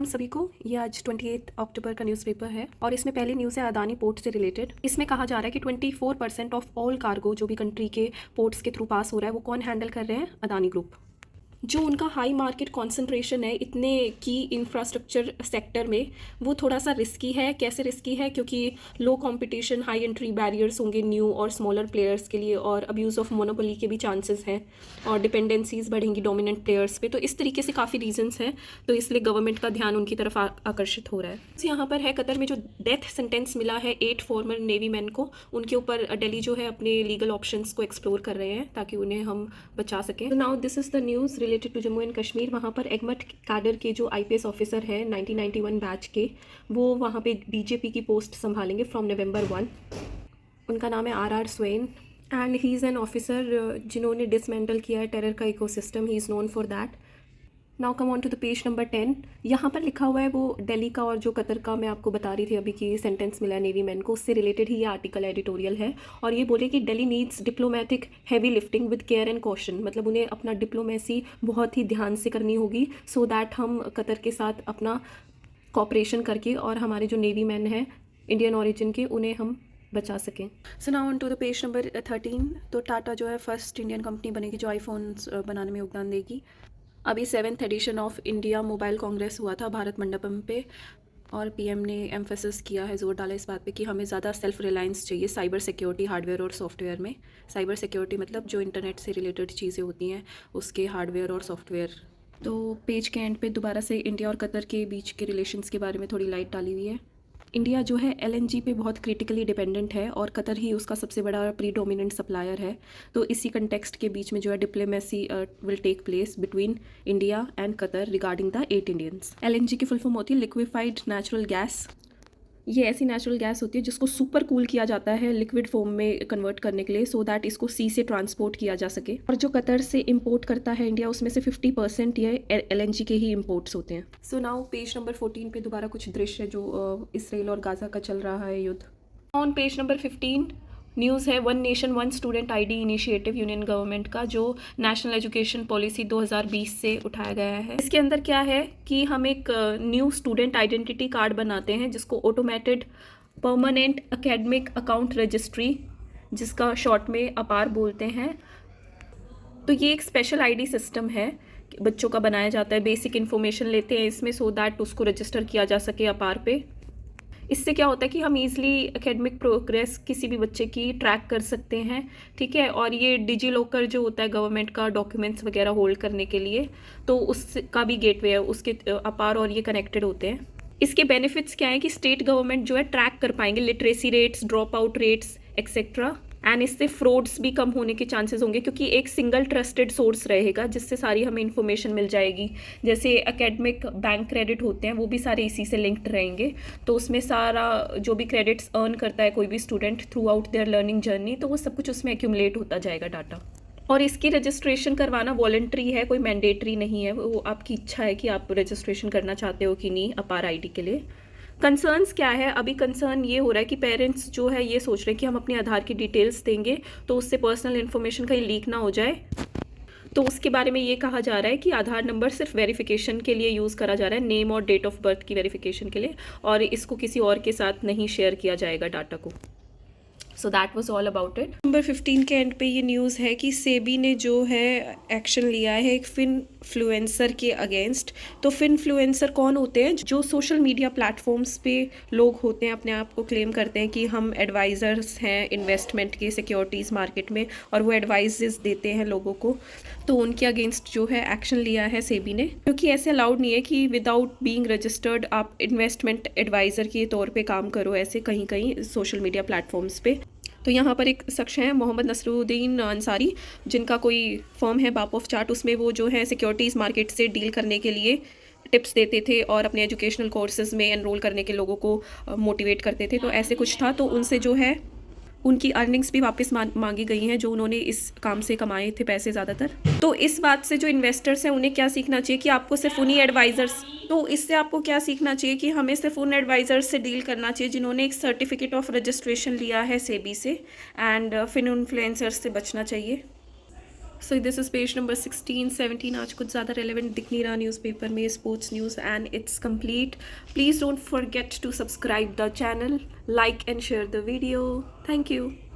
हम सभी को ये आज 28 अक्टूबर का न्यूज़पेपर है और इसमें पहली न्यूज़ है अदानी पोर्ट से रिलेटेड। इसमें कहा जा रहा है कि 24% ऑफ ऑल कार्गो जो भी कंट्री के पोर्ट्स के थ्रू पास हो रहा है वो कौन हैंडल कर रहे हैं? अदानी ग्रुप। जो उनका हाई मार्केट कॉन्सेंट्रेशन है इतने की इंफ्रास्ट्रक्चर सेक्टर में, वो थोड़ा सा रिस्की है। कैसे रिस्की है? क्योंकि लो कंपटीशन, हाई एंट्री बैरियर्स होंगे न्यू और स्मॉलर प्लेयर्स के लिए, और अब्यूज़ ऑफ मोनोपोली के भी चांसेस हैं, और डिपेंडेंसीज बढ़ेंगी डोमिनेंट प्लेयर्स पे। तो इस तरीके से काफ़ी रीजंस हैं, तो इसलिए गवर्नमेंट का ध्यान उनकी तरफ आकर्षित हो रहा है। तो यहाँ पर है कतर में जो डेथ सेंटेंस मिला है 8 फॉर्मर नेवी मैन को, उनके ऊपर दिल्ली जो है अपने लीगल ऑप्शंस को एक्सप्लोर कर रहे हैं ताकि उन्हें हम बचा सकें। तो now this is the news related to Jammu and Kashmir. वहाँ पर एगमट कैडर के जो आईपीएस ऑफिसर है 1991 बैच के, वो वहाँ पे बीजेपी की पोस्ट संभालेंगे फ्रॉम नवंबर 1। उनका नाम है R Swain and he is an officer जिन्होंने डिसमेंटल किया है टेरर का ecosystem. He is known for that. Now come on to the page number 10। यहाँ पर लिखा हुआ है वो दिल्ली का और जो कतर का मैं आपको बता रही थी अभी कि सेंटेंस मिला है नेवी मैन को, उससे रिलेटेड ही ये आर्टिकल एडिटोरियल है। और ये बोले कि Delhi needs diplomatic heavy lifting with care and caution. मतलब उन्हें अपना डिप्लोमेसी बहुत ही ध्यान से करनी होगी सो दैट हम कतर के साथ अपना कॉपरेशन करके और हमारे जो नेवी मैन हैं इंडियन ओरिजिन के, उन्हें हम बचा सकें। So now on to the page number 13। तो टाटा जो है फर्स्ट इंडियन कंपनी बनेगी जो आईफोन्स बनाने में योगदान देगी। अभी 7th edition of India mobile congress हुआ था भारत मंडपम पे, और पीएम ने एम्फेसिस किया है, जोर डाला इस बात पे कि हमें ज़्यादा सेल्फ रिलायंस चाहिए साइबर सिक्योरिटी हार्डवेयर और सॉफ्टवेयर में। साइबर सिक्योरिटी मतलब जो इंटरनेट से रिलेटेड चीज़ें होती हैं उसके हार्डवेयर और सॉफ्टवेयर। तो पेज के एंड पे दोबारा से इंडिया और कतर के बीच के रिलेशंस के बारे में थोड़ी लाइट डाली हुई है। इंडिया जो है एलएनजी पे बहुत क्रिटिकली डिपेंडेंट है और कतर ही उसका सबसे बड़ा प्रीडोमिनेंट सप्लायर है। तो इसी कंटेक्स्ट के बीच में जो है diplomacy will take place between India and Qatar regarding the 8 Indians. LNG की फुल फॉर्म होती है लिक्विफाइड नेचुरल गैस। ये ऐसी नेचुरल गैस होती है जिसको सुपर कूल किया जाता है लिक्विड फॉर्म में कन्वर्ट करने के लिए, सो दैट इसको सी से ट्रांसपोर्ट किया जा सके। और जो कतर से इंपोर्ट करता है इंडिया, उसमें से 50% ये एलएनजी के ही इंपोर्ट्स होते हैं। सो नाउ पेज नंबर 14 पे दोबारा कुछ दृश्य जो इसराइल और गाजा का चल रहा है युद्ध। ऑन पेज नंबर 15 न्यूज़ है one nation one student ID initiative union government का, जो नेशनल एजुकेशन पॉलिसी 2020 से उठाया गया है। इसके अंदर क्या है कि हम एक न्यू स्टूडेंट आइडेंटिटी कार्ड बनाते हैं जिसको automated permanent academic account registry, जिसका शॉर्ट में अपार बोलते हैं। तो ये एक स्पेशल आईडी सिस्टम है, बच्चों का बनाया जाता है, बेसिक इन्फॉर्मेशन लेते हैं इसमें सो दैट उसको रजिस्टर किया जा सके अपार पे। इससे क्या होता है कि हम इजीली एकेडमिक प्रोग्रेस किसी भी बच्चे की ट्रैक कर सकते हैं, ठीक है। और ये डिजी लॉकर जो होता है गवर्नमेंट का डॉक्यूमेंट्स वगैरह होल्ड करने के लिए, तो उसका भी गेटवे है, उसके अपार और ये कनेक्टेड होते हैं। इसके बेनिफिट्स क्या है कि स्टेट गवर्नमेंट जो है ट्रैक कर पाएंगे literacy rates, drop out rates etcetera, and इससे फ्रॉड्स भी कम होने के चांसेस होंगे क्योंकि एक सिंगल ट्रस्टेड सोर्स रहेगा जिससे सारी हमें इन्फॉर्मेशन मिल जाएगी। जैसे एकेडमिक बैंक क्रेडिट होते हैं वो भी सारे इसी से लिंक्ड रहेंगे, तो उसमें सारा जो भी क्रेडिट्स अर्न करता है कोई भी student through out there learning journey, तो वो सब कुछ उसमें एक्यूमुलेट होता जाएगा डाटा। और इसकी रजिस्ट्रेशन करवाना वॉलंटरी है, कोई मैंडेटरी नहीं है, वो आपकी इच्छा है कि आप रजिस्ट्रेशन करना चाहते हो कि नहीं अपार आईडी के लिए। कंसर्न्स क्या है? अभी कंसर्न ये हो रहा है कि पेरेंट्स जो है ये सोच रहे हैं कि हम अपने आधार की डिटेल्स देंगे तो उससे पर्सनल इन्फॉर्मेशन कहीं लीक ना हो जाए। तो उसके बारे में ये कहा जा रहा है कि आधार नंबर सिर्फ वेरिफिकेशन के लिए यूज़ करा जा रहा है, नेम और डेट ऑफ बर्थ की वेरिफिकेशन के लिए, और इसको किसी और के साथ नहीं शेयर किया जाएगा डाटा को। So that was all about it. Number 15 के एंड पे ये न्यूज़ है कि सेबी ने जो है एक्शन लिया है एक फिनफ्लुएंसर के अगेंस्ट। तो फिनफ्लुएंसर कौन होते हैं? जो सोशल मीडिया प्लेटफॉर्म्स पे लोग होते हैं, अपने आप को क्लेम करते हैं कि हम एडवाइज़र्स हैं इन्वेस्टमेंट के, सिक्योरिटीज़ मार्केट में, और वो एडवाइजेस देते हैं लोगों को। तो उनके अगेंस्ट जो है एक्शन लिया है सेबी ने, क्योंकि ऐसे अलाउड नहीं है कि विदाउट बीइंग रजिस्टर्ड आप इन्वेस्टमेंट एडवाइज़र के तौर पे काम करो ऐसे कहीं कहीं सोशल मीडिया प्लेटफॉर्म्स पे। तो यहाँ पर एक शख्स है मोहम्मद नसरुद्दीन अंसारी, जिनका कोई फर्म है बाप ऑफ चार्ट, उसमें वो जो है सिक्योरिटीज़ मार्केट से डील करने के लिए टिप्स देते थे और अपने एजुकेशनल कोर्सेज़ में एनरोल करने के लोगों को मोटिवेट करते थे। तो ऐसे कुछ था, तो उनसे जो है उनकी अर्निंग्स भी वापस मांगी गई हैं जो उन्होंने इस काम से कमाए थे पैसे ज़्यादातर। तो इस बात से जो इन्वेस्टर्स हैं उन्हें क्या सीखना चाहिए कि आपको सिर्फ उन्हीं एडवाइज़र्स, तो इससे आपको क्या सीखना चाहिए कि हमें सिर्फ उन एडवाइज़र्स से डील करना चाहिए जिन्होंने एक सर्टिफिकेट ऑफ रजिस्ट्रेशन लिया है सेबी से, एंड फिन इन्फ्लुएंसर्स से बचना चाहिए। So this is page number 16-17. आज कुछ ज़्यादा रेलिवेंट दिख नहीं रहा न्यूज़पेपर में, sports news, and it's complete. Please don't forget to subscribe the channel, like and share the video. Thank you.